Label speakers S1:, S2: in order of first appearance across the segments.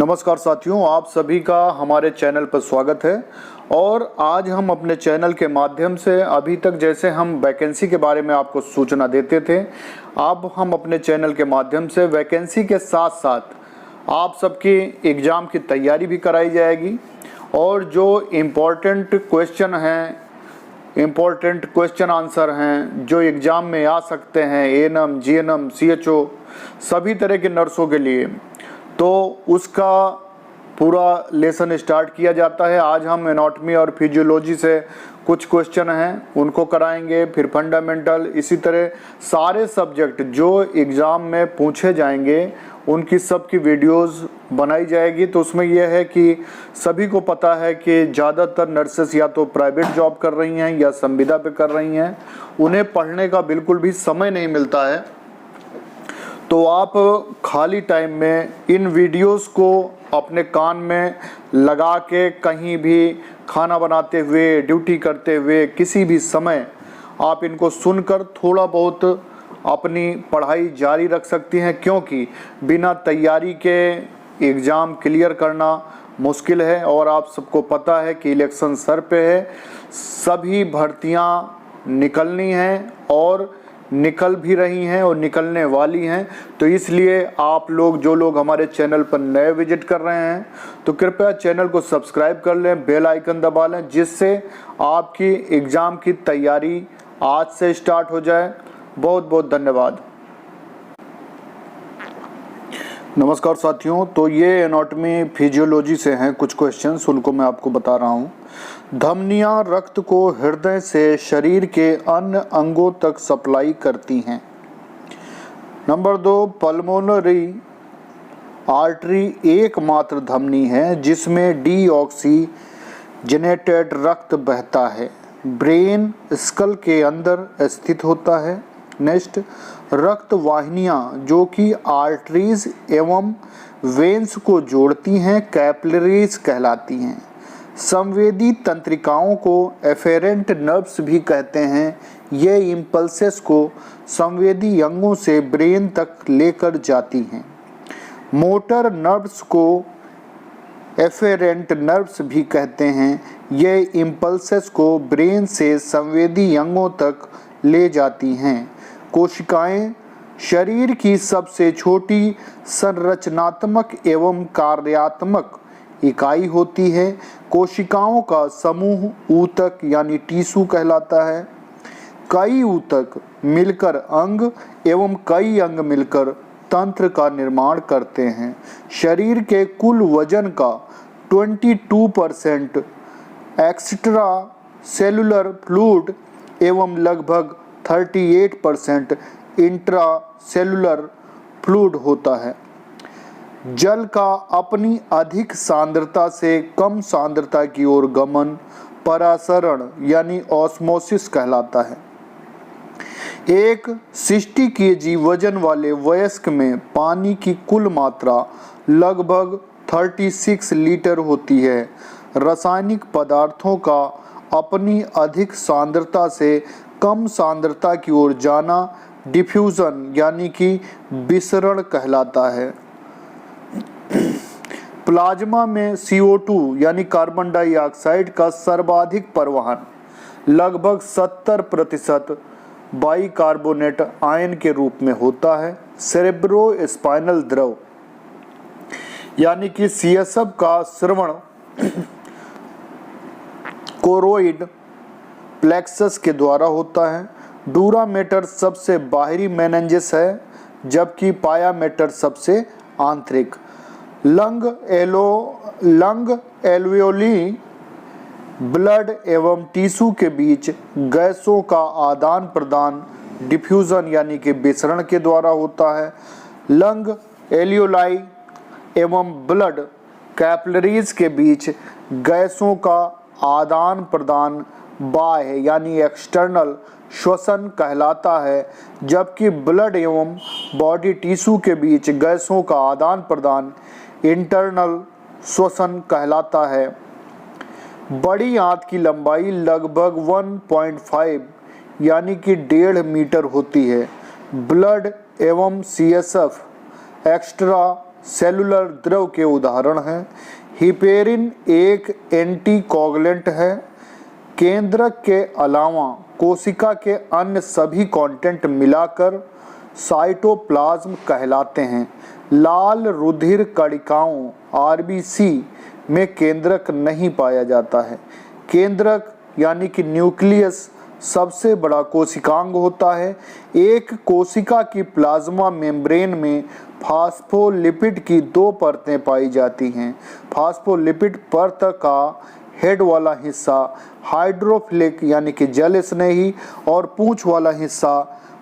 S1: नमस्कार साथियों, आप सभी का हमारे चैनल पर स्वागत है। और आज हम अपने चैनल के माध्यम से अभी तक जैसे हम वैकेंसी के बारे में आपको सूचना देते थे, अब हम अपने चैनल के माध्यम से वैकेंसी के साथ साथ आप सबकी एग्ज़ाम की तैयारी भी कराई जाएगी। और जो इम्पोर्टेंट क्वेश्चन आंसर हैं जो एग्ज़ाम में आ सकते हैं, एएनएम, जीएनएम, सीएचओ सभी तरह के नर्सों के लिए, तो उसका पूरा लेसन स्टार्ट किया जाता है। आज हम एनाटॉमी और फिजियोलॉजी से कुछ क्वेश्चन हैं उनको कराएंगे, फिर फंडामेंटल, इसी तरह सारे सब्जेक्ट जो एग्ज़ाम में पूछे जाएंगे उनकी सबकी वीडियोस बनाई जाएगी। तो उसमें यह है कि सभी को पता है कि ज़्यादातर नर्सेस या तो प्राइवेट जॉब कर रही हैं या संविदा पे कर रही हैं, उन्हें पढ़ने का बिल्कुल भी समय नहीं मिलता है। तो आप खाली टाइम में इन वीडियोस को अपने कान में लगा के कहीं भी खाना बनाते हुए, ड्यूटी करते हुए, किसी भी समय आप इनको सुनकर थोड़ा बहुत अपनी पढ़ाई जारी रख सकती हैं, क्योंकि बिना तैयारी के एग्ज़ाम क्लियर करना मुश्किल है। और आप सबको पता है कि इलेक्शन सर पे है, सभी भर्तियां निकलनी हैं और निकल भी रही हैं और निकलने वाली हैं। तो इसलिए आप लोग, जो लोग हमारे चैनल पर नए विजिट कर रहे हैं, तो कृपया चैनल को सब्सक्राइब कर लें, बेल आइकन दबा लें, जिससे आपकी एग्ज़ाम की तैयारी आज से स्टार्ट हो जाए। बहुत बहुत धन्यवाद। नमस्कार साथियों, तो ये एनाटॉमी फिजियोलॉजी से हैं कुछ क्वेश्चंस, उनको मैं आपको बता रहा हूँ। धमनियाँ रक्त को हृदय से शरीर के अन्य अंगों तक सप्लाई करती हैं। नंबर 2, पल्मोनरी आर्टरी एकमात्र धमनी है जिसमें डीऑक्सीजनेटेड रक्त बहता है। ब्रेन स्कल के अंदर स्थित होता है। नेक्स्ट, रक्त वाहिनियाँ जो कि आर्टरीज एवं वेन्स को जोड़ती हैं कैपिलरीज कहलाती हैं। संवेदी तंत्रिकाओं को एफेरेंट नर्व्स भी कहते हैं। ये इम्पल्सेस को संवेदी अंगों से ब्रेन तक लेकर जाती हैं। मोटर नर्व्स को एफेरेंट नर्व्स भी कहते हैं। ये इम्पल्सेस को ब्रेन से संवेदी अंगों तक ले जाती हैं। कोशिकाएं शरीर की सबसे छोटी संरचनात्मक एवं कार्यात्मक इकाई होती है। कोशिकाओं का समूह ऊतक यानी टिश्यू कहलाता है। कई ऊतक मिलकर अंग एवं कई अंग मिलकर तंत्र का निर्माण करते हैं। शरीर के कुल वजन का 22% एक्स्ट्रा सेलुलर फ्लूइड एवं लगभग 38% इंट्रा सेलुलर फ्लूइड होता है। जल का अपनी अधिक सांद्रता से कम सांद्रता की ओर गमन परासरण यानी ऑस्मोसिस कहलाता है। एक 60 kg वजन वाले वयस्क में पानी की कुल मात्रा लगभग 36 लीटर होती है। रासायनिक पदार्थों का अपनी अधिक सांद्रता से कम सांद्रता की ओर जाना डिफ्यूजन यानी कि विसरण कहलाता है। प्लाज्मा में CO2 यानी कार्बन डाइऑक्साइड का सर्वाधिक परिवहन लगभग 70% बाइकार्बोनेट आयन के रूप में होता है। सेरेब्रोस्पाइनल द्रव यानी कि CSF का श्रवण कोरोइड प्लेक्सस के द्वारा होता है। डूरा मेटर सबसे बाहरी मेनेंजिस है, जबकि पाया मेटर सबसे आंतरिक। लंग एल्वियोली ब्लड एवं टिश्यू के बीच गैसों का आदान प्रदान डिफ्यूजन यानी कि विसरण के द्वारा होता है। लंग एल्वियोलाई एवं ब्लड कैपिलरीज के बीच गैसों का आदान प्रदान बाह्य यानी एक्सटर्नल श्वसन कहलाता है, जबकि ब्लड एवं बॉडी टिश्यू के बीच गैसों का आदान प्रदान इंटरनल श्वसन कहलाता है। बड़ी आंत की लंबाई लगभग 1.5 यानी कि 1.5 मीटर होती है। ब्लड एवं CSF एक्स्ट्रा सेलुलर द्रव के उदाहरण हैं। हिपेरिन एक एंटीकोगुलेंट है। केंद्रक के अलावा कोशिका के अन्य सभी कंटेंट मिलाकर साइटोप्लाज्म कहलाते हैं। लाल रुधिर कणिकाओं आरबीसी में केंद्रक नहीं पाया जाता है। केंद्रक यानी कि न्यूक्लियस सबसे बड़ा कोशिकांग होता है। एक कोशिका की प्लाज्मा मेम्ब्रेन में फास्फोलिपिड की 2 परतें पाई जाती हैं। फास्फोलिपिड परत का हेड वाला हिस्सा हाइड्रोफिलिक यानी कि जल स्नेही और पूंछ वाला हिस्सा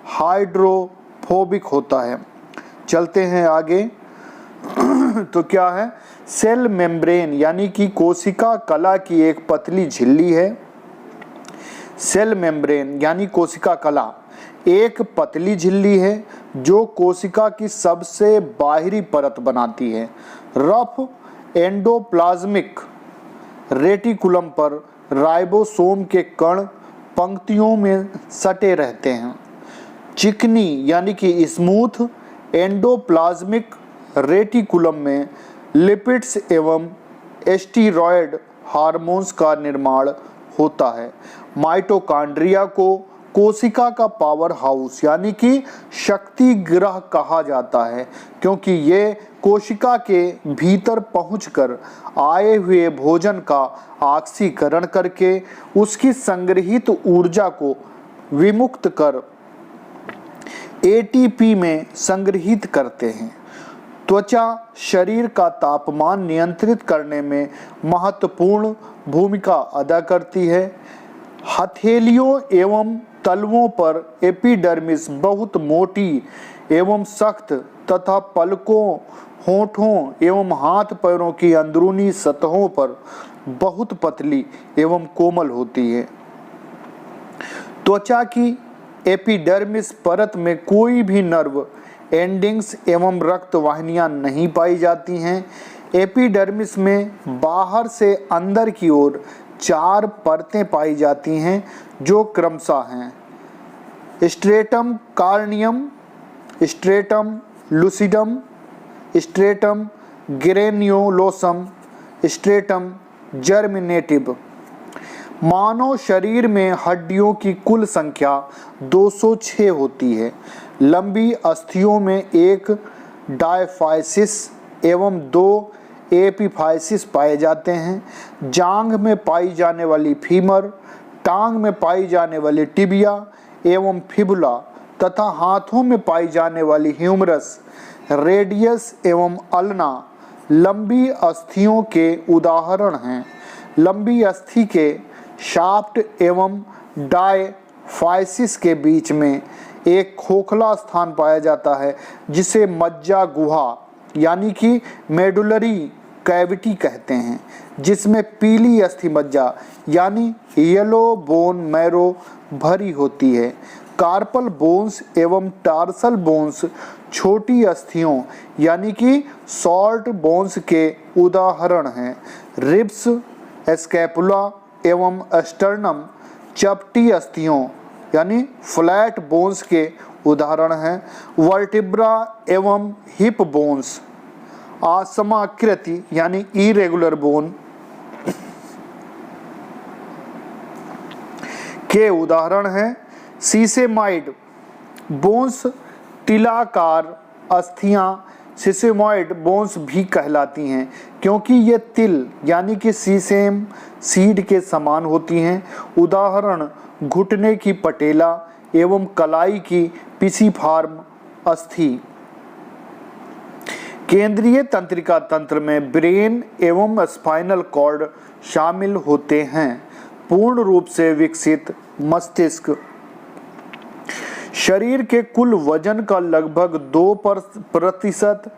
S1: हाइड्रोफोबिक होता है। चलते हैं आगे। तो क्या है? सेल मेम्ब्रेन यानी कि कोशिका कला की एक पतली झिल्ली है। सेल मेम्ब्रेन यानी कोशिका कला एक पतली झिल्ली है जो कोशिका की सबसे बाहरी परत बनाती है। रफ एंडोप्लाज्मिक रेटिकुलम पर राइबोसोम के कण पंक्तियों में सटे रहते हैं। चिकनी यानी कि स्मूथ एंडोप्लाज्मिक रेटिकुलम में लिपिड्स एवं स्टीरॉयड हार्मोन्स का निर्माण होता है। माइटोकॉन्ड्रिया को कोशिका का पावर हाउस यानी कि शक्ति गृह कहा जाता है, क्योंकि ये कोशिका के भीतर पहुंचकर आए हुए भोजन का ऑक्सीकरण करके उसकी संग्रहित ऊर्जा को विमुक्त कर एटीपी में संग्रहित करते हैं। त्वचा शरीर का तापमान नियंत्रित करने में महत्वपूर्ण भूमिका अदा करती है। हथेलियों एवं तलवों पर एपिडर्मिस बहुत मोटी एवं सख्त तथा पलकों, होठों एवं हाथ पैरों की अंदरूनी सतहों पर बहुत पतली एवं कोमल होती है। त्वचा की एपिडर्मिस परत में कोई भी नर्व एंडिंग्स एवं रक्त वाहिनियां नहीं पाई जाती हैं। एपिडर्मिस में बाहर से अंदर की ओर 4 परतें पाई जाती हैं जो क्रमशः हैं stratum corneum, stratum lucidum, stratum granulosum, stratum germinative. मानव शरीर में हड्डियों की कुल संख्या 206 होती है। लंबी अस्थियों में एक डायफाइसिस एवं 2 एपिफाइसिस पाए जाते हैं। जांघ में पाई जाने वाली फीमर, टांग में पाई जाने वाली टिबिया एवं फिबुला तथा हाथों में पाई जाने वाली ह्यूमरस, रेडियस एवं अल्ना लंबी अस्थियों के उदाहरण हैं। लंबी अस्थि के शाफ्ट एवं डायफाइसिस के बीच में एक खोखला स्थान पाया जाता है जिसे मज्जा गुहा यानी कि मेडुलरी कैविटी कहते हैं, जिसमें पीली अस्थि मज्जा यानी येलो बोन मैरो भरी होती है। कार्पल बोन्स एवं टार्सल बोन्स छोटी अस्थियों यानी कि सॉल्ट बोन्स के उदाहरण हैं। रिब्स, स्कैपुला एवं स्टर्नम चपटी अस्थियों यानी फ्लैट बोन्स के उदाहरण हैं। वर्टिब्रा एवं हिप बोन्स असमाकृति यानी इरेगुलर बोन के उदाहरण हैं। सीसेमाइड बोन्स तिलाकार अस्थियां सिसेमॉइड बोन्स भी कहलाती हैं, क्योंकि ये तिल यानी कि सीसेम सीड के समान होती हैं। उदाहरण घुटने की पटेला एवं कलाई की पिसीफार्म अस्थि। केंद्रीय तंत्रिका तंत्र में ब्रेन एवं स्पाइनल कॉर्ड शामिल होते हैं। पूर्ण रूप से विकसित मस्तिष्क शरीर के कुल वजन का लगभग 2%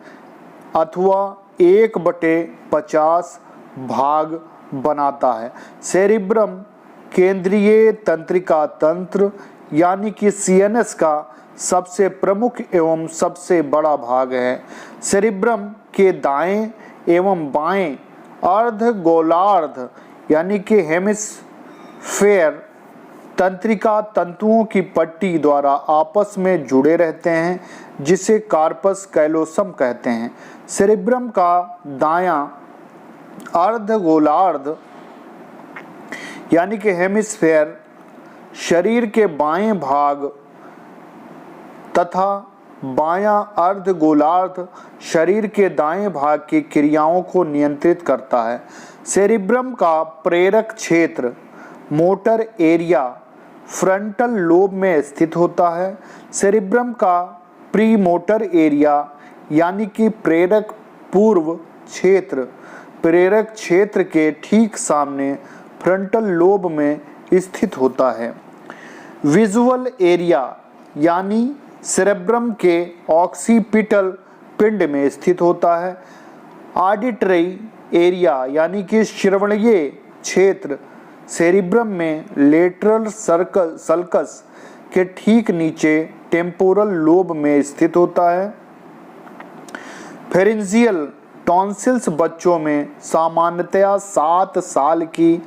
S1: अथवा 1/50 भाग बनाता है। सेरिब्रम केंद्रीय तंत्रिका तंत्र यानी कि सीएनएस का सबसे प्रमुख एवं सबसे बड़ा भाग है। सेरिब्रम के दाएं एवं बाएं अर्ध गोलार्ध यानी कि हेमिस्फेयर तंत्रिका तंतुओं की पट्टी द्वारा आपस में जुड़े रहते हैं, जिसे कार्पस कैलोसम कहते हैं। सेरेब्रम का दायां अर्धगोलार्ध यानी कि हेमिस्फेयर शरीर के बाएं भाग तथा बायां अर्धगोलार्ध शरीर के दाएं भाग की क्रियाओं को नियंत्रित करता है। सेरेब्रम का प्रेरक क्षेत्र मोटर एरिया फ्रंटल लोब में स्थित होता है। सेरेब्रम का प्री मोटर एरिया यानी कि प्रेरक पूर्व क्षेत्र प्रेरक क्षेत्र के ठीक सामने फ्रंटल लोब में स्थित होता है। विजुअल एरिया यानी सेरेब्रम के ऑक्सीपिटल पिंड में स्थित होता है। ऑडिटरी एरिया यानी कि श्रवणीय क्षेत्र सेरेब्रम में लेटरल सल्कस के ठीक नीचे टेम्पोरल लोब में स्थित होता है। फेरेंजियल टॉन्सिल्स बच्चों में सामान्यतया 7 साल की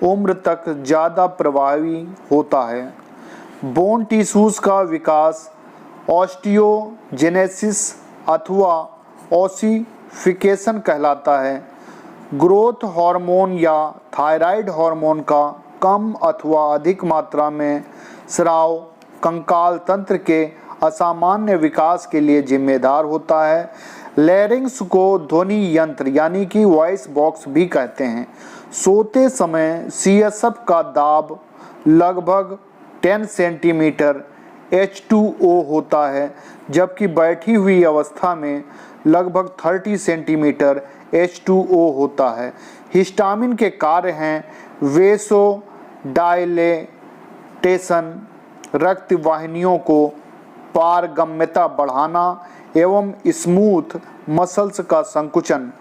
S1: उम्र तक ज़्यादा प्रभावी होता है। बोन टिश्यूज का विकास ऑस्टियोजेनेसिस अथवा ओसिफिकेशन कहलाता है। ग्रोथ हार्मोन या थायराइड हार्मोन का कम अथवा अधिक मात्रा में स्राव कंकाल तंत्र के असामान्य विकास के लिए जिम्मेदार होता है। लैरिंक्स को ध्वनि यंत्र यानी कि वॉइस बॉक्स भी कहते हैं। सोते समय सीएसएफ का दाब लगभग 10 सेंटीमीटर H2O होता है, जबकि बैठी हुई अवस्था में लगभग 30 सेंटीमीटर H2O होता है। हिस्टामिन के कार्य हैं वेसोडाइलेटेशन, रक्त वाहिनियों को पारगम्यता बढ़ाना एवं स्मूथ मसल्स का संकुचन।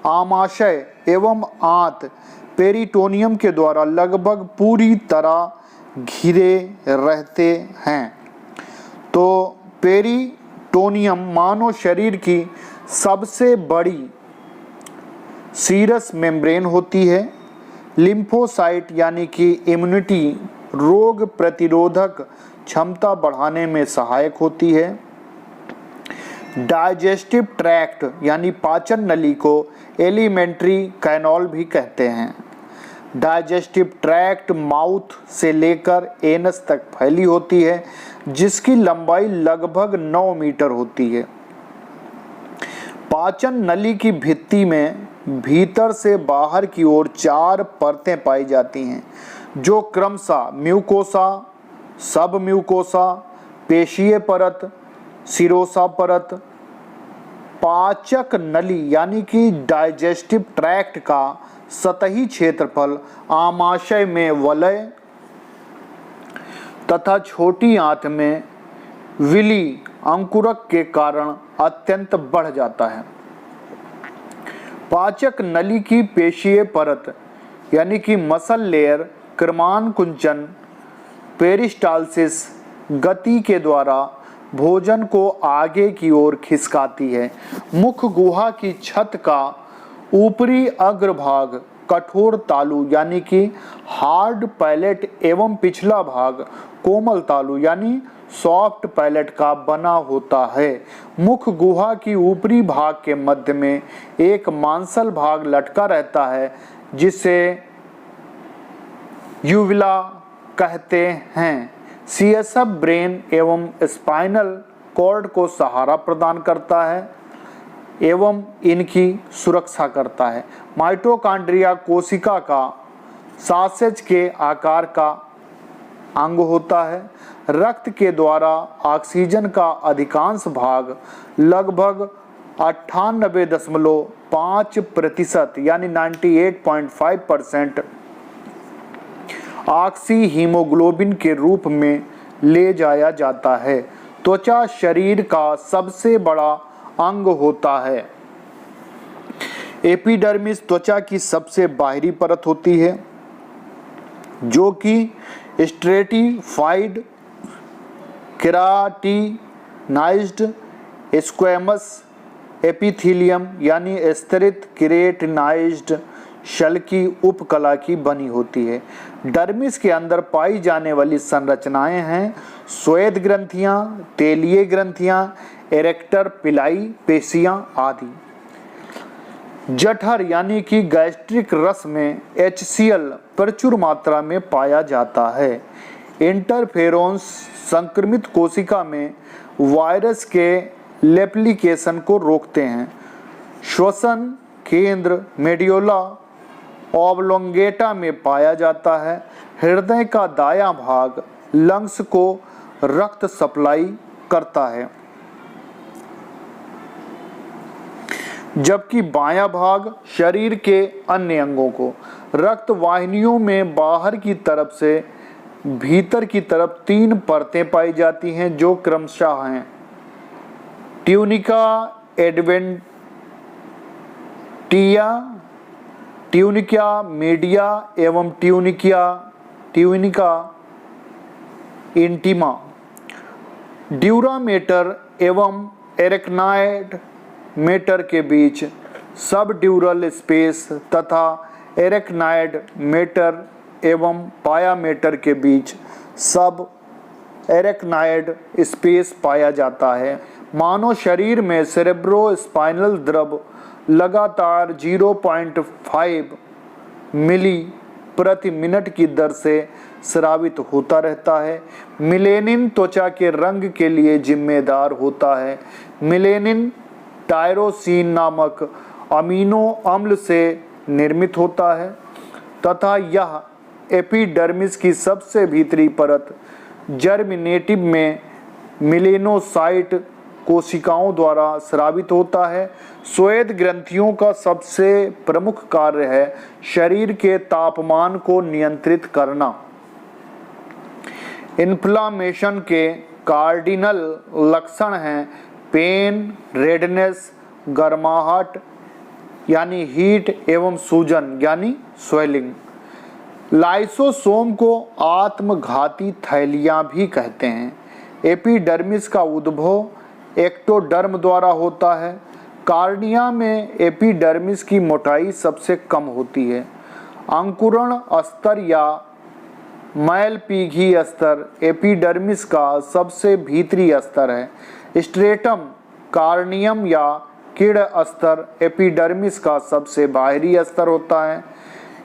S1: आमाशय एवं आंत पेरिटोनियम के द्वारा लगभग पूरी तरह घिरे रहते हैं। तो पेरिटोनियम मानव शरीर की सबसे बड़ी सीरस मेम्ब्रेन होती है। लिम्फोसाइट यानी कि इम्यूनिटी रोग प्रतिरोधक क्षमता बढ़ाने में सहायक होती है। डाइजेस्टिव ट्रैक्ट यानी पाचन नली को एलिमेंट्री कैनल भी कहते हैं। डाइजेस्टिव ट्रैक्ट माउथ से लेकर एनस तक फैली होती है, जिसकी लंबाई लगभग 9 मीटर होती है। पाचन नली की भित्ति में भीतर से बाहर की ओर 4 परतें पाई जाती हैं, जो क्रमशः म्यूकोसा, सब म्यूकोसा, पेशीय परत, सिरोसा परत। पाचक नली यानी कि डाइजेस्टिव ट्रैक्ट का सतही क्षेत्रफल आमाशय में वलय तथा छोटी आंत में विली अंकुरक के कारण अत्यंत बढ़ जाता है। पाचक नली की पेशीय परत यानी कि मसल लेयर क्रमानुकुंचन पेरिस्टालसिस गति के द्वारा भोजन को आगे की ओर खिसकाती है। मुख गुहा की छत का ऊपरी अग्रभाग कठोर तालु यानी कि हार्ड पैलेट एवं पिछला भाग कोमल तालु यानी सॉफ्ट पैलेट का बना होता है। मुख गुहा की ऊपरी भाग के मध्य में एक मांसल भाग लटका रहता है, जिसे यूविला कहते हैं। सीएसएफ ब्रेन एवं स्पाइनल कॉर्ड को सहारा प्रदान करता है एवं इनकी सुरक्षा करता है। माइटोकॉन्ड्रिया कोशिका का सासेज के आकार का अंग होता है। रक्त के द्वारा ऑक्सीजन का अधिकांश भाग लगभग 98.5% यानी 98.5% ऑक्सी हीमोग्लोबिन के रूप में ले जाया जाता है। त्वचा शरीर का सबसे बड़ा अंग होता है। एपिडर्मिस त्वचा की सबसे बाहरी परत होती है, जो कि स्ट्रेटिफाइड केराटिनाइज्ड स्क्वैमस एपिथेलियम यानी स्तरित केराटिनाइज्ड शल की उपकला की बनी होती है। डर्मिस के अंदर पाई जाने वाली संरचनाएं हैं श्वेत ग्रंथियां, तेलीय ग्रंथियां, एरेक्टर पिलाई पेशियां आदि। जठर यानी कि गैस्ट्रिक रस में HCl प्रचुर मात्रा में पाया जाता है। इंटरफेरोन्स संक्रमित कोशिका में वायरस के रेप्लिकेशन को रोकते हैं। श्वसन केंद्र मेड्यूला ऑब्लोंगेटा में पाया जाता है। हृदय का दायां भाग लंग्स को रक्त सप्लाई करता है, जबकि बायां भाग शरीर के अन्य अंगों को। रक्त वाहिनियों में बाहर की तरफ से भीतर की तरफ 3 परतें पाई जाती हैं जो क्रमशः हैं ट्यूनिका एडवेंटिया, ट्यूनिका मीडिया एवं ट्यूनिका इंटीमा। ड्यूरामेटर एवं एरेक्नाइड मेटर के बीच सब ड्यूरल स्पेस तथा एरेक्नाइड मेटर एवं पायामेटर के बीच सब एरेक्नाइड स्पेस पाया जाता है। मानव शरीर में सेरेब्रोस्पाइनल द्रव लगातार 0.5 मिली प्रति मिनट की दर से स्रावित होता रहता है। मिलेनिन त्वचा के रंग के लिए जिम्मेदार होता है। मिलेनिन टायरोसिन नामक अमीनो अम्ल से निर्मित होता है तथा यह एपिडर्मिस की सबसे भीतरी परत जर्मिनेटिव में मिलेनोसाइट कोशिकाओं द्वारा स्रावित होता है। श्वेत ग्रंथियों का सबसे प्रमुख कार्य है शरीर के तापमान को नियंत्रित करना। इन्फ्लामेशन के कार्डिनल लक्षण हैं पेन, रेडनेस, गर्माहट यानी हीट एवं सूजन यानी स्वेलिंग। लाइसोसोम को आत्मघाती थैलियां भी कहते हैं। एपिडर्मिस का उद्भव एक्टोडर्म द्वारा होता है। कार्निया में एपिडर्मिस की मोटाई सबसे कम होती है। अंकुरण स्तर या मैलपीघी स्तर एपिडर्मिस का सबसे भीतरी स्तर है। स्ट्रेटम कार्नियम या किड स्तर एपिडर्मिस का सबसे बाहरी स्तर होता है।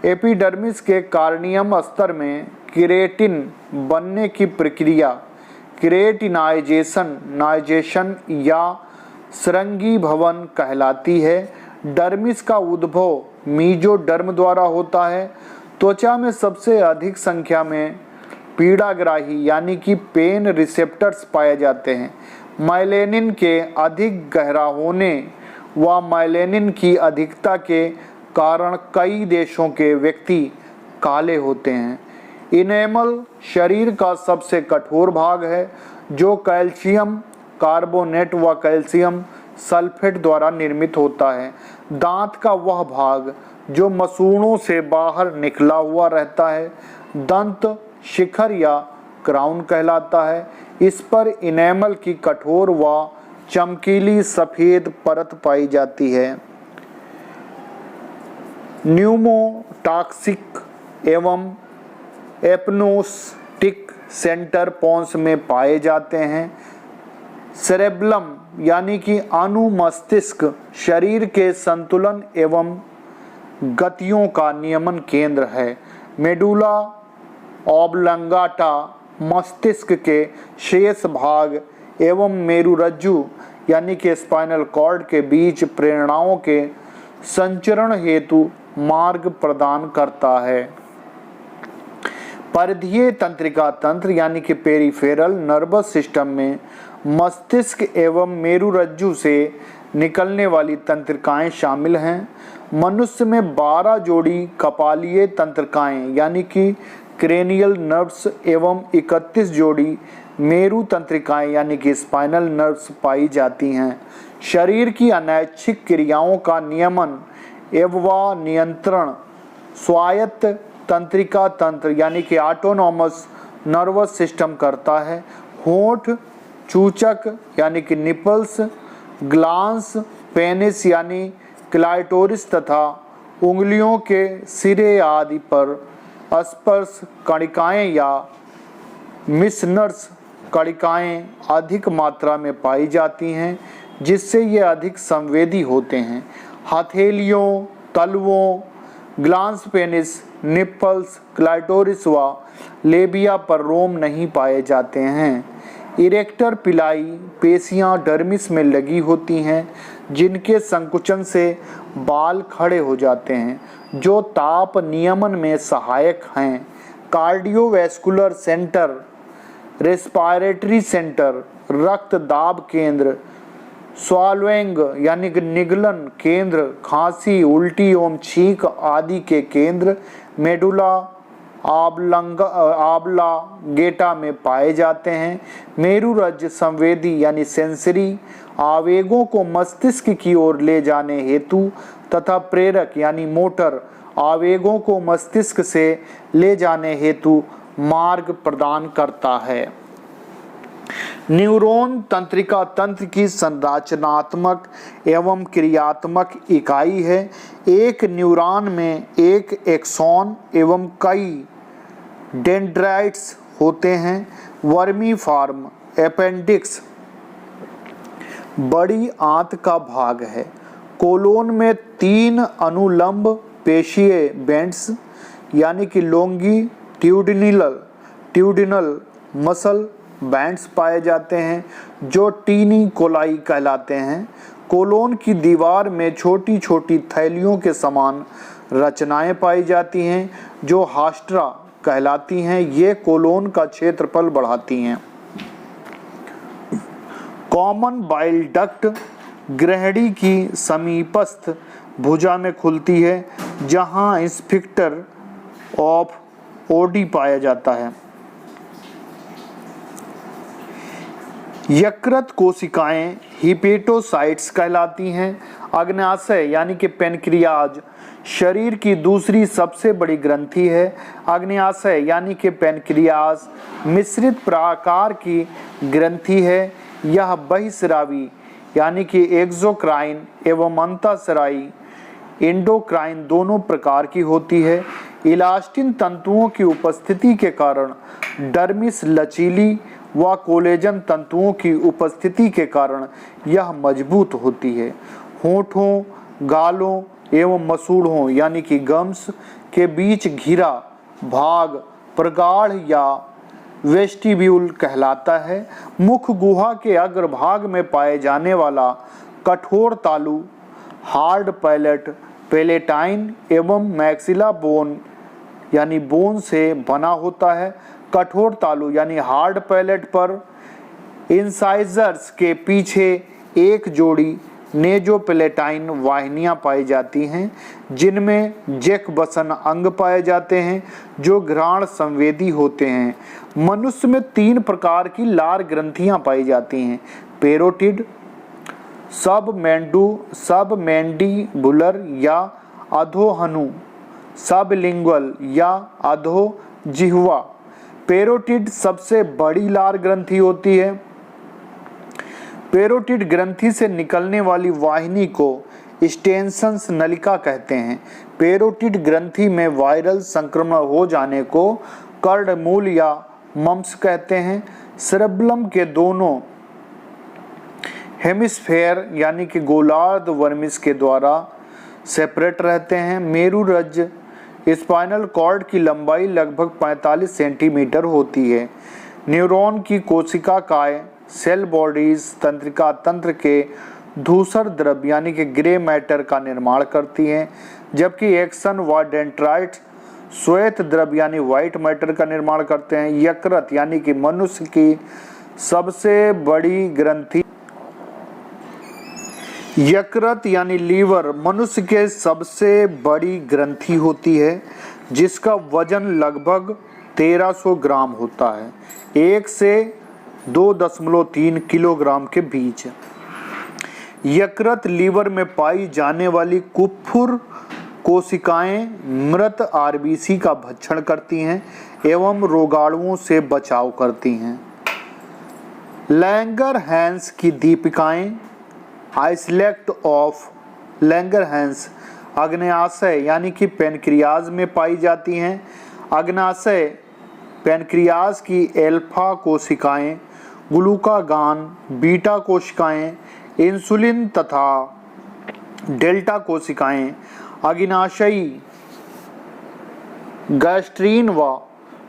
S1: एपिडर्मिस के कार्नियम स्तर में केराटिन बनने की प्रक्रिया केराटिनाइजेशन या श्रृंगी भवन कहलाती है। डर्मिस का उद्भव मीजोडर्म द्वारा होता है। त्वचा में सबसे अधिक संख्या में पीड़ाग्राही यानी कि पेन रिसेप्टर्स पाए जाते हैं। माइलेनिन के अधिक गहरा होने व माइलेनिन की अधिकता के कारण कई देशों के व्यक्ति काले होते हैं। इनेमल शरीर का सबसे कठोर भाग है जो कैल्शियम कार्बोनेट व कैल्शियम सल्फेट द्वारा निर्मित होता है। दांत का वह भाग जो मसूड़ों से बाहर निकला हुआ रहता है दंत शिखर या क्राउन कहलाता है। इस पर इनेमल की कठोर व चमकीली सफेद परत पाई जाती है। न्यूमोटॉक्सिक एवं एपनोस्टिक सेंटर पोन्स में पाए जाते हैं। सेरेब्लम यानी कि अनुमस्तिष्क शरीर के संतुलन एवं गतियों का नियमन केंद्र है। मेडुला ऑब्लंगाटा मस्तिष्क के शेष भाग एवं मेरुरज्जु यानी कि स्पाइनल कॉर्ड के बीच प्रेरणाओं के संचरण हेतु मार्ग प्रदान करता है। परिधीय तंत्रिका तंत्र यानी कि पेरिफेरल नर्वस सिस्टम में मस्तिष्क एवं मेरुरज्जु से निकलने वाली तंत्रिकाएं शामिल हैं। मनुष्य में 12 जोड़ी कपालीय तंत्रिकाएं यानी कि क्रेनियल नर्व्स एवं 31 जोड़ी मेरु तंत्रिकाएं यानी कि स्पाइनल नर्व्स पाई जाती हैं। शरीर की अनैच्छिक क्रियाओं का नियमन एवं नियंत्रण स्वायत्त तंत्रिका तंत्र यानी कि ऑटोनॉमस नर्वस सिस्टम करता है। होंठ, चूचक यानी कि निपल्स, ग्लांस, पेनिस यानी क्लाइटोरिस तथा उंगलियों के सिरे आदि पर स्पर्श कणिकाएं या मिशनर्स कणिकाएं अधिक मात्रा में पाई जाती हैं, जिससे ये अधिक संवेदी होते हैं। हथेलियों, तलवों, ग्लांस पेनिस, निप्पल्स, क्लाइटोरिस व लेबिया पर रोम नहीं पाए जाते हैं। इरेक्टर पिलाई पेशियां डर्मिस में लगी होती हैं, जिनके संकुचन से बाल खड़े हो जाते हैं, जो ताप नियमन में सहायक हैं। कार्डियोवैस्कुलर सेंटर, रेस्पिरेटरी सेंटर, रक्त दाब केंद्र, स्वालोइंग यानी कि निगलन केंद्र, खांसी, उल्टी एवं छींक आदि के केंद्र मेडुला ऑब्लांगेटा में पाए जाते हैं। मेरुरज्ज संवेदी यानी सेंसरी आवेगों को मस्तिष्क की ओर ले जाने हेतु तथा प्रेरक यानी मोटर आवेगों को मस्तिष्क से ले जाने हेतु मार्ग प्रदान करता है। न्यूरॉन तंत्रिका तंत्र की संरचनात्मक एवं क्रियात्मक इकाई है। एक न्यूरॉन में एक एक्सॉन एवं कई डेंड्राइट्स होते हैं। वर्मीफॉर्म अपेंडिक्स बड़ी आंत का भाग है। कोलोन में 3 अनुलंब पेशीय बैंड्स यानी कि ट्यूडिनल मसल बैंड्स पाए जाते हैं, जो टीनी कोलाई कहलाते हैं। कोलोन की दीवार में छोटी छोटी थैलियों के समान रचनाएं पाई जाती हैं, जो हास्ट्रा कहलाती हैं। ये कोलोन का क्षेत्रफल बढ़ाती हैं। कॉमन बाइल डक्ट ग्रहणी की समीपस्थ भुजा में खुलती है, जहां स्फिंक्टर ऑफ ओडी पाया जाता है। यकृत कोशिकाएं हिपेटोसाइट्स कहलाती हैं। अग्न्याशय यानी कि पेनक्रियाज शरीर की दूसरी सबसे बड़ी ग्रंथि है। अग्न्याशय यानी कि पेनक्रियाज मिश्रित प्रकार की ग्रंथि है। यह बहिस्रावी यानी कि एक्सोक्राइन एवं अंतःस्रावी एंडोक्राइन दोनों प्रकार की होती है। इलास्टिन तंतुओं की उपस्थिति के कारण डर्मिस लचीली व कोलेजन तंतुओं की उपस्थिति के कारण यह मजबूत होती है। होठों, गालों एवं मसूड़ों यानी कि गम्स के बीच घिरा भाग प्रगाढ़ या वेस्टिब्यूल कहलाता है। मुख गुहा के अग्रभाग में पाए जाने वाला कठोर तालु हार्ड पैलेट पेलेटाइन एवं मैक्सिला बोन यानी बोन से बना होता है। कठोर तालु यानी हार्ड पैलेट पर इंसाइजर्स के पीछे एक जोड़ी नेजोपेलेटाइन वाहिनियां पाई जाती हैं, जिनमें जैकबसन अंग पाए जाते हैं, जो घ्राण संवेदी होते हैं। मनुष्य में 3 प्रकार की लार ग्रंथियां पाई जाती हैं। पेरोटिड, सबमैंडिबुलर या अधोहनु, सबलिंगुअल या अधोजिह्वा। पेरोटिड सबसे बड़ी लार ग्रंथि होती है। पेरोटिड ग्रंथि से निकलने वाली वाहिनी को स्टेनसन्स नलिका कहते हैं। पेरोटिड ग्रंथि में वायरल संक्रमण हो जाने को कर्णमूल या मम्प्स कहते हैं। सेरेब्रम के दोनों हेमिस्फेयर यानी कि गोलार्ध वर्मिस के द्वारा सेपरेट रहते हैं। मेरुरज्ज स्पाइनल कॉर्ड की लंबाई लगभग 45 सेंटीमीटर होती है। न्यूरॉन की कोशिका काय सेल बॉडीज तंत्रिका तंत्र के धूसर द्रव्य यानी कि ग्रे मैटर का निर्माण करती हैं, जबकि एक्सन व डेंड्राइट श्वेत द्रव्य यानी व्हाइट मैटर का निर्माण करते हैं। यकृत यानी कि मनुष्य की सबसे बड़ी ग्रंथि यकृत यानी लीवर मनुष्य के सबसे बड़ी ग्रंथि होती है, जिसका वजन लगभग 1300 ग्राम होता है, 1 से 2.3 किलोग्राम के बीच। यकृत लीवर में पाई जाने वाली कुप्फुर कोशिकाएं मृत आरबीसी का भक्षण करती हैं एवं रोगाणुओं से बचाव करती हैं। लैंगरहैंस की दीपिकाएं आइसलेट ऑफ लैंगरहैंस अग्न्याशय यानी कि पैनक्रियाज में पाई जाती हैं। अग्नाशय पैनक्रियाज की एल्फा कोशिकाएं, ग्लूकागान बीटा कोशिकाएं, इंसुलिन तथा डेल्टा कोशिकाएं अग्नाशयी गैस्ट्रीन व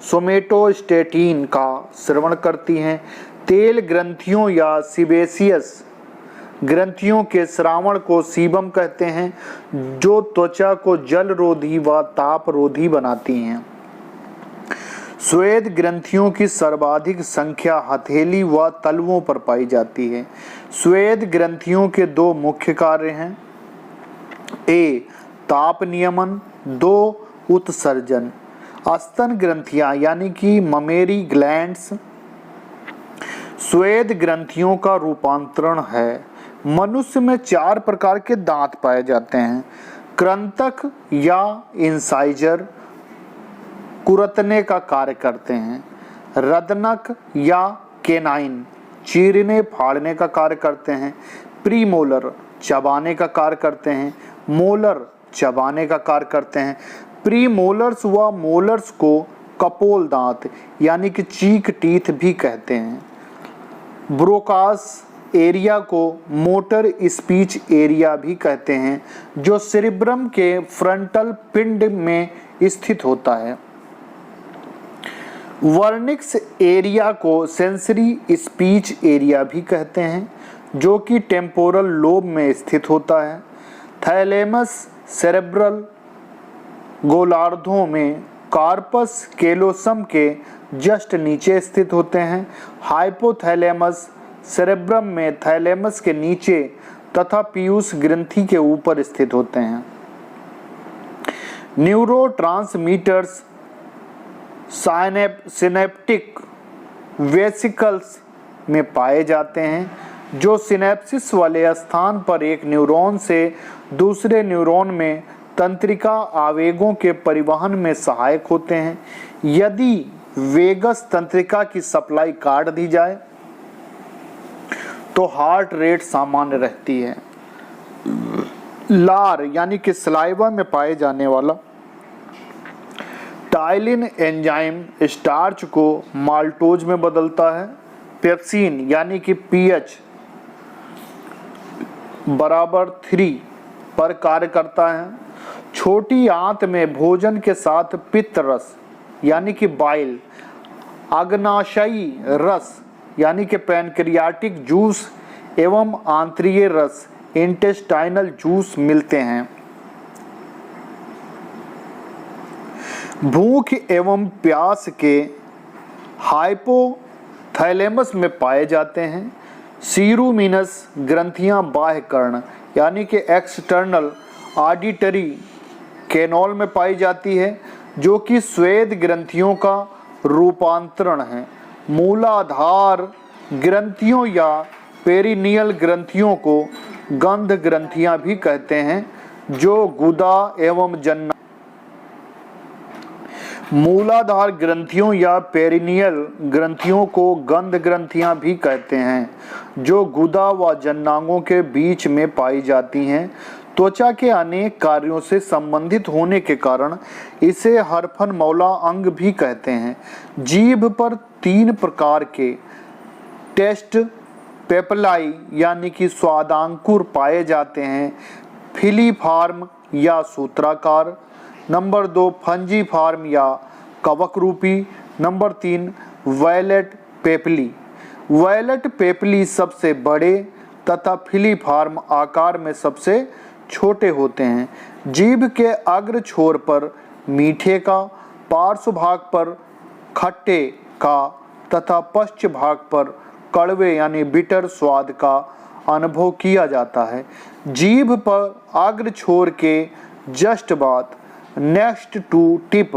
S1: सोमेटोस्टेटिन का स्रावन करती हैं। तेल ग्रंथियों या सीबेसियस ग्रंथियों के स्रावण को सीबम कहते हैं, जो त्वचा को जलरोधी व तापरोधी बनाती हैं। स्वेद ग्रंथियों की सर्वाधिक संख्या हथेली व तलवों पर पाई जाती है। स्वेद ग्रंथियों के दो मुख्य कार्य हैं, ए ताप नियमन, दो उत्सर्जन। स्तन ग्रंथियां यानी कि ममेरी ग्लैंड्स स्वेद ग्रंथियों का रूपांतरण है। मनुष्य में 4 प्रकार के दांत पाए जाते हैं। कृंतक या इंसाइजर कुरतने का कार्य करते हैं। रदनक या केनाइन चीरने फाड़ने का कार्य करते हैं। प्रीमोलर चबाने का कार्य करते हैं। मोलर चबाने का कार्य करते हैं। प्रीमोलर्स व मोलर्स को कपोल दांत यानी कि चीक टीथ भी कहते हैं। ब्रोकास एरिया को मोटर स्पीच एरिया भी कहते हैं, जो सेरिब्रम के फ्रंटल पिंड में स्थित होता है। वर्निक्स एरिया को सेंसरी स्पीच एरिया भी कहते हैं, जो कि टेम्पोरल लोब में स्थित होता है। थैलेमस सेरेब्रल गोलार्धों में कार्पस केलोसम के जस्ट नीचे स्थित होते हैं। हाइपोथैलेमस सेरेब्रम में थैलेमस के नीचे तथा पीयूष ग्रंथि के ऊपर स्थित होते हैं। न्यूरोट्रांसमीटर्स सिनेप्टिक वेसिकल्स में पाए जाते हैं, जो सिनेप्सिस वाले स्थान पर एक न्यूरॉन से दूसरे न्यूरॉन में तंत्रिका आवेगों के परिवहन में सहायक होते हैं। यदि वेगस तंत्रिका की सप्लाई काट दी जाए तो हार्ट रेट सामान्य रहती है। लार यानी कि सलाइवा में पाए जाने वाला टाइलिन एंजाइम स्टार्च को माल्टोज में बदलता है। पेप्सिन यानी कि पीएच बराबर 3 पर कार्य करता है। छोटी आंत में भोजन के साथ पित्त रस यानी कि बाइल, अग्नाशयी रस यानी कि पैनक्रियाटिक जूस एवं आंत्रीय रस इंटेस्टाइनल जूस मिलते हैं। भूख एवं प्यास के हाइपोथैलेमस में पाए जाते हैं। सीरूमिनस ग्रंथियां बाह्य कर्ण यानी कि एक्सटर्नल ऑडिटरी कैनोल में पाई जाती है, जो कि स्वेद ग्रंथियों का रूपांतरण है। मूलाधार ग्रंथियों या पेरिनियल ग्रंथियों को गंध ग्रंथियां भी कहते हैं, जो गुदा एवं जन्ना मूलाधार ग्रंथियों या पेरिनियल ग्रंथियों को गंध ग्रंथियां भी कहते हैं, जो गुदा व जन्नांगों के बीच में पाई जाती हैं। त्वचा के अनेक कार्यों से संबंधित होने के कारण इसे हरफनमौला अंग भी कहते हैं। जीभ पर 3 प्रकार के टेस्ट पेपलाई यानी कि स्वादांकुर पाए जाते हैं। फिलीफार्म या सूत्राकार, नंबर 2 फंजीफार्म या कवक रूपी, नंबर 3 वैलेट पेपली। वैलेट पेपली सबसे बड़े तथा फिलीफार्म आकार में सबसे छोटे होते हैं। जीभ के अग्र छोर पर मीठे का, पार्श्व भाग पर खट्टे का तथा पश्च भाग पर कड़वे यानी बिटर स्वाद का अनुभव किया जाता है। जीभ पर अग्र छोर के जस्ट बाद नेक्स्ट टू टिप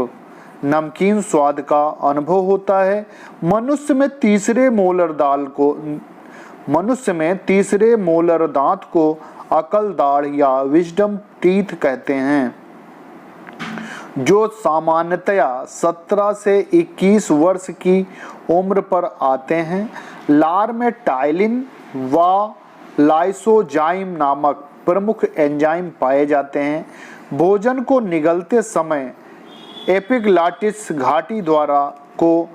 S1: नमकीन स्वाद का अनुभव होता है। मनुष्य में तीसरे मोलर दांत को अकल दाढ़ या विजडम टीथ कहते हैं, जो सामान्यतया 17 से 21 वर्ष की उम्र पर आते हैं। लार में टाइलिन व लाइसोजाइम नामक प्रमुख एंजाइम पाए जाते हैं, भोजन को निगलते समय एपिग्लॉटिस घाटी द्वारा को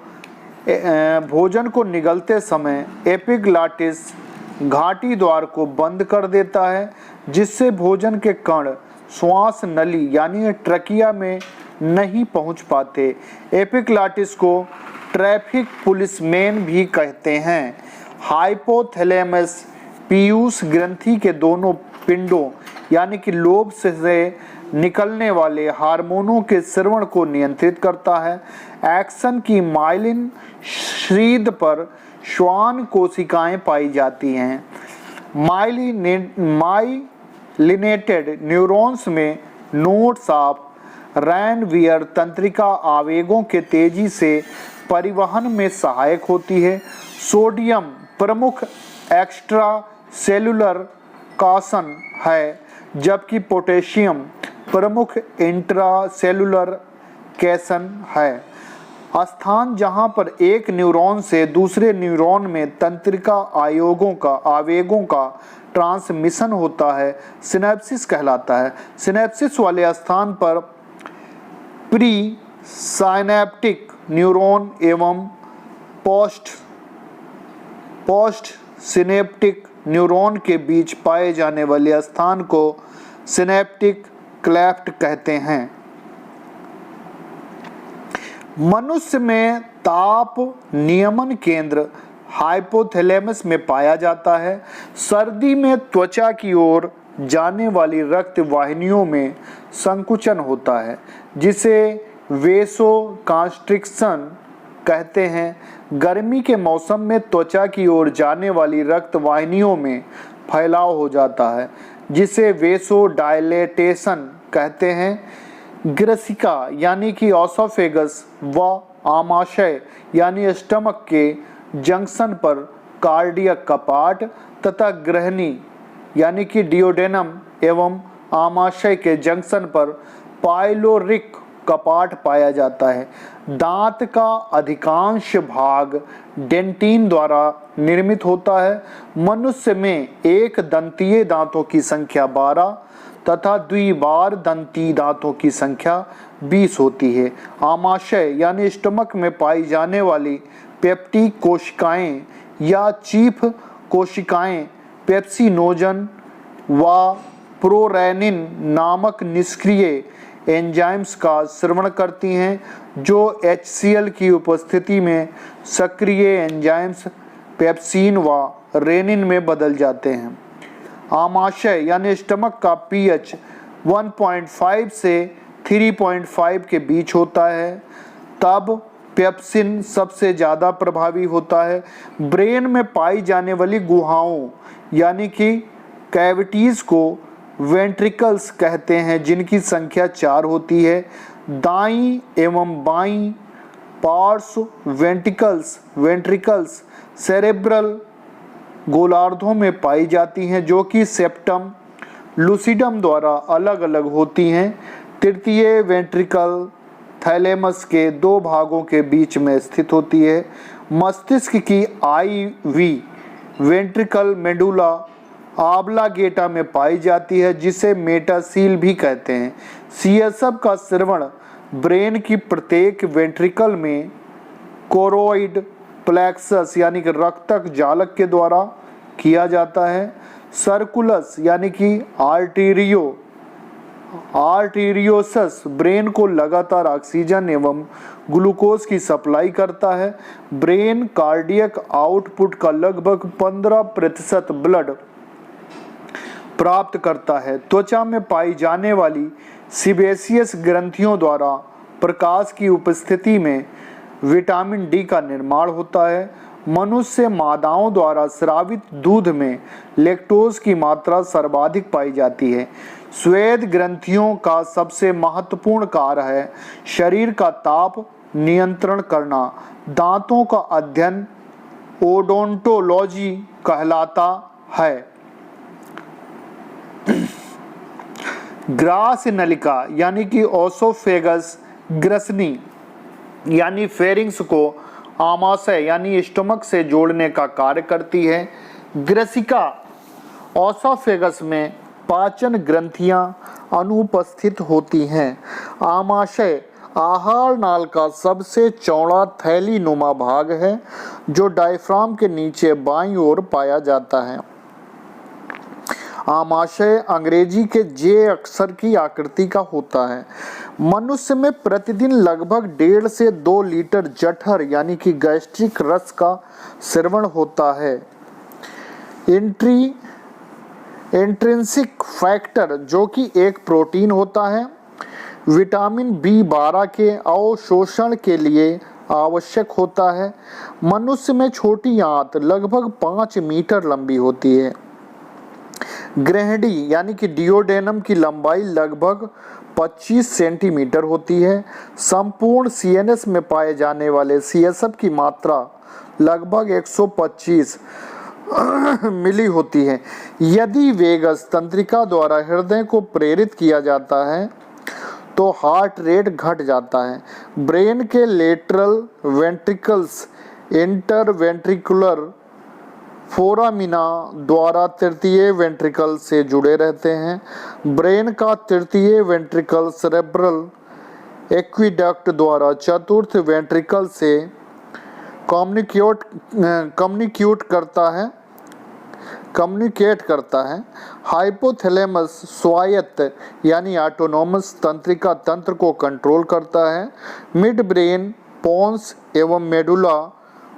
S1: भोजन को निगलते समय एपिग्लॉटिस घाटी द्वार को बंद कर देता है, जिससे भोजन के कण श्वास नली यानी ट्रकिया में नहीं पहुंच पाते। एपिग्लॉटिस को ट्रैफिक पुलिसमैन भी कहते हैं। हाइपोथैलेमस पीयूष ग्रंथि के दोनों पिंडों यानी कि लोब से निकलने वाले हार्मोनों के स्रवण को नियंत्रित करता है। एक्सन की माइलिन श्रीद पर श्वान कोशिकाएं पाई जाती हैं। माइलिनेटेड न्यूरॉन्स में नोड्स ऑफ रैनवियर तंत्रिका आवेगों के तेजी से परिवहन में सहायक होती है। सोडियम प्रमुख एक्स्ट्रा सेलुलर कासन है, जबकि पोटेशियम प्रमुख इंट्रासेलुलर कैसन है। स्थान जहां पर एक न्यूरॉन से दूसरे न्यूरॉन में तंत्रिका आवेगों का ट्रांसमिशन होता है सिनैप्सिस कहलाता है। सिनैप्सिस वाले स्थान पर प्री साइनैप्टिक न्यूरॉन एवं पोस्ट सिनेप्टिक न्यूरॉन के बीच पाए जाने वाले स्थान को सिनेप्टिक क्लेफ्ट कहते हैं। मनुष्य में ताप नियमन केंद्र हाइपोथैलेमस में पाया जाता है। सर्दी में त्वचा की ओर जाने वाली रक्त वाहिनियों में संकुचन होता है, जिसे वेसोकंस्ट्रिक्शन कहते हैं। गर्मी के मौसम में त्वचा की ओर जाने वाली रक्त वाहिनियों में फैलाव हो जाता है, जिसे वेसोडायलेटेशन कहते हैं। ग्रसिका यानी कि ओसोफेगस व आमाशय यानी स्टमक के जंक्शन पर कार्डियक कपाट तथा ग्रहणी यानी कि डियोडेनम एवं आमाशय के जंक्शन पर पाइलोरिक कपाट पाया जाता है। दांत का अधिकांश भाग डेंटिन द्वारा निर्मित होता है। मनुष्य में एक दंतीय दांतों की संख्या 12 तथा द्विबार दंती दांतों की संख्या 20 होती है। आमाशय यानी स्टमक में पाई जाने वाली पेप्टिक कोशिकाएं या चीफ कोशिकाएं पेप्सिनोजन व प्रोरेनिन नामक निष्क्रिय एंजाइम्स का स्रवण करती हैं, जो HCl की उपस्थिति में सक्रिय एंजाइम्स पेप्सिन व रेनिन में बदल जाते हैं। आमाशय यानी स्टमक का pH 1.5 से 3.5 के बीच होता है, तब पेप्सिन सबसे ज़्यादा प्रभावी होता है। ब्रेन में पाई जाने वाली गुहाओं यानी कि कैविटीज़ को वेंट्रिकल्स कहते हैं, जिनकी संख्या 4 होती है। दाईं एवं बाईं पार्श्व वेंट्रिकल्स सेरेब्रल गोलार्धों में पाई जाती हैं, जो कि सेप्टम लूसिडम द्वारा अलग अलग होती हैं। तृतीय वेंट्रिकल थैलेमस के 2 भागों के बीच में स्थित होती है। मस्तिष्क की IV वेंट्रिकल मेडुला ऑब्लांगेटा में पाई जाती है, जिसे मेटासील भी कहते हैं। CSF का स्रवण ब्रेन की प्रत्येक वेंट्रिकल में कोरोइड प्लेक्सस यानी कि रक्तक जालक के द्वारा किया जाता है। सर्कुलस यानी कि आर्टीरियोसस ब्रेन को लगातार ऑक्सीजन एवं ग्लूकोज की सप्लाई करता है। ब्रेन कार्डियक आउटपुट का लगभग 15% ब्लड प्राप्त करता है। त्वचा में पाई जाने वाली सीबेसियस ग्रंथियों द्वारा प्रकाश की उपस्थिति में विटामिन डी का निर्माण होता है। मनुष्य मादाओं द्वारा स्रावित दूध में लैक्टोज की मात्रा सर्वाधिक पाई जाती है। श्वेत ग्रंथियों का सबसे महत्वपूर्ण कार्य है शरीर का ताप नियंत्रण करना। दांतों का अध्ययन ओडोंटोलॉजी कहलाता है। ग्रास नलिका यानी कि ओसोफेगस ग्रसनी यानी फेरिंग्स को आमाशय यानी स्टमक से जोड़ने का कार्य करती है। ग्रसिका ओसोफेगस में पाचन ग्रंथियां अनुपस्थित होती हैं। आमाशय आहार नाल का सबसे चौड़ा थैली नुमा भाग है जो डायफ्राम के नीचे बाईं ओर पाया जाता है। आमाशय अंग्रेजी के जे अक्षर की आकृति का होता है। मनुष्य में प्रतिदिन लगभग 1.5 से 2 लीटर जठर यानी कि गैस्ट्रिक रस का सेवन होता है। इंट्रिंसिक फैक्टर जो कि एक प्रोटीन होता है, विटामिन B12 के अवशोषण के लिए आवश्यक होता है। मनुष्य में छोटी आंत लगभग 5 मीटर लंबी होती है। ग्रहणी यानी कि डियोडेनम की लंबाई लगभग 25 सेंटीमीटर होती है। संपूर्ण सीएनएस में पाए जाने वाले CSF की मात्रा लगभग 125 मिली होती है। यदि वेगस तंत्रिका द्वारा हृदय को प्रेरित किया जाता है तो हार्ट रेट घट जाता है। ब्रेन के लेटरल वेंट्रिकल्स इंटरवेंट्रिकुलर फोरामिना द्वारा तृतीय वेंट्रिकल से जुड़े रहते हैं। ब्रेन का तृतीय वेंट्रिकल सेरेब्रल एक्विडक्ट द्वारा चतुर्थ वेंट्रिकल से कम्युनिकेट करता है। हाइपोथैलेमस स्वायत्त यानी ऑटोनोमस तंत्रिका तंत्र को कंट्रोल करता है। मिड ब्रेन, पोन्स एवं मेडुला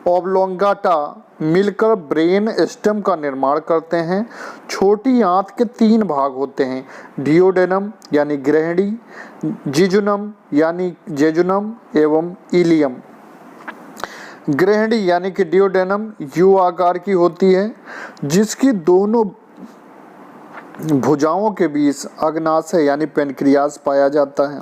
S1: ओब्लोंगाटा मिलकर ब्रेन स्टेम का निर्माण करते हैं। छोटी आंत के 3 भाग होते हैं, डियोडेनम यानी ग्रहणी, जिजुनम यानी जेजुनम एवं इलियम। ग्रहणी यानी कि डियोडेनम यू आकार की होती है जिसकी दोनों भुजाओं के बीच अग्नाशय यानी पेनक्रियास पाया जाता है।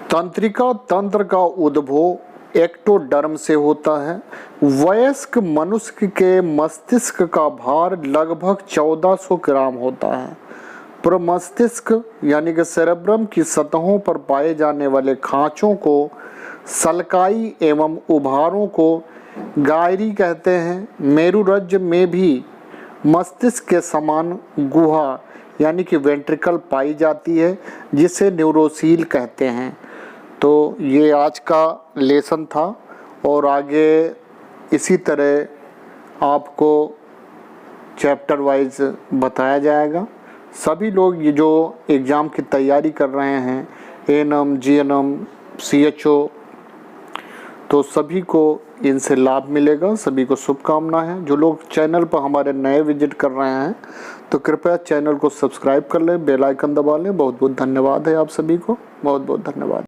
S1: तंत्रिका तंत्र का उद्भव एक्टोडर्म से होता है। वयस्क मनुष्य के मस्तिष्क का भार लगभग 1400 ग्राम होता है। प्रमस्तिष्क यानी कि सेरेब्रम की सतहों पर पाए जाने वाले खांचों को सलकाई एवं उभारों को गायरी कहते हैं। मेरुरज्ज में भी मस्तिष्क के समान गुहा यानी कि वेंट्रिकल पाई जाती है जिसे न्यूरोसील कहते हैं। तो ये आज का लेसन था और आगे इसी तरह आपको चैप्टर वाइज बताया जाएगा। सभी लोग ये जो एग्ज़ाम की तैयारी कर रहे हैं, एएनएम, जीएनएम, CHO, तो सभी को इनसे लाभ मिलेगा। सभी को शुभकामना है। जो लोग चैनल पर हमारे नए विजिट कर रहे हैं तो कृपया चैनल को सब्सक्राइब कर लें, बेल आइकन दबा लें। बहुत बहुत धन्यवाद है आप सभी को, बहुत बहुत धन्यवाद।